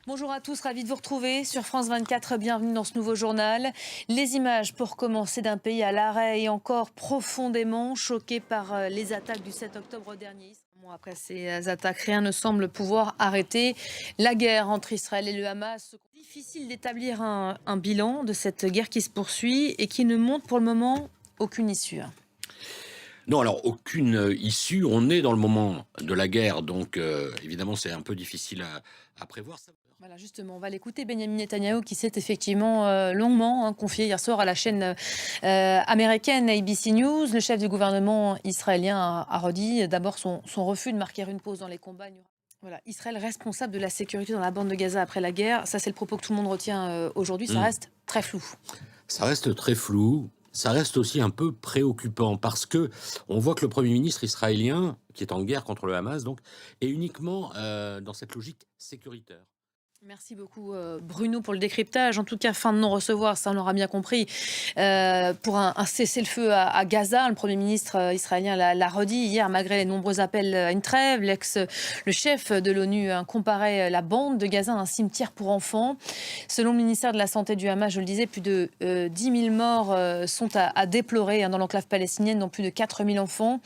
Bonjour à tous, ravi de vous retrouver sur France 24. Bienvenue dans ce nouveau journal. Les images pour commencer d'un pays à l'arrêt et encore profondément choqué par les attaques du 7 octobre dernier. Un mois après ces attaques, rien ne semble pouvoir arrêter la guerre entre Israël et le Hamas. Difficile d'établir un bilan de cette guerre qui se poursuit et qui ne montre pour le moment aucune issue. Non, alors aucune issue. On est dans le moment de la guerre, donc évidemment c'est un peu difficile à prévoir. Voilà, justement, on va l'écouter, Benjamin Netanyahou, qui s'est effectivement longuement confié hier soir à la chaîne américaine ABC News. Le chef du gouvernement israélien a redit d'abord son refus de marquer une pause dans les combats. Voilà, Israël responsable de la sécurité dans la bande de Gaza après la guerre. Ça, c'est le propos que tout le monde retient aujourd'hui. Ça reste très flou. Ça reste très flou. Ça reste aussi un peu préoccupant parce que on voit que le Premier ministre israélien, qui est en guerre contre le Hamas, donc, est uniquement dans cette logique sécuritaire. Merci beaucoup Bruno pour le décryptage. En tout cas, fin de non-recevoir, ça on l'aura bien compris, pour un cessez-le-feu à Gaza. Le Premier ministre israélien l'a redit hier, malgré les nombreux appels à une trêve. Le chef de l'ONU comparait la bande de Gaza à un cimetière pour enfants. Selon le ministère de la Santé du Hamas, je le disais, plus de 10 000 morts sont à déplorer dans l'enclave palestinienne, dont plus de 4 000 enfants.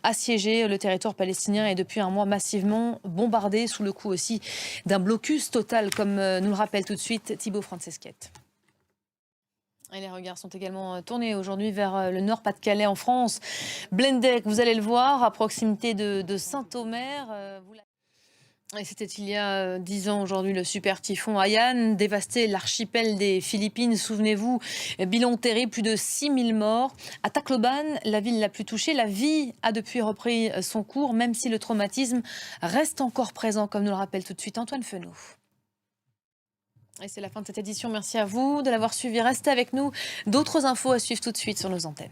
Assiégé, le territoire palestinien est depuis un mois massivement bombardé, sous le coup aussi d'un blocus total, comme nous le rappelle tout de suite Thibaut Franceschette. Et les regards sont également tournés aujourd'hui vers le Nord-Pas-de-Calais en France. Blendec, vous allez le voir, à proximité de Saint-Omer. Et c'était il y a 10 ans aujourd'hui, le super typhon Haiyan dévastait l'archipel des Philippines. Souvenez-vous, bilan terrible, plus de 6 000 morts. À Tacloban, la ville la plus touchée, la vie a depuis repris son cours, même si le traumatisme reste encore présent, comme nous le rappelle tout de suite Antoine Fenot. Et c'est la fin de cette édition. Merci à vous de l'avoir suivi. Restez avec nous. D'autres infos à suivre tout de suite sur nos antennes.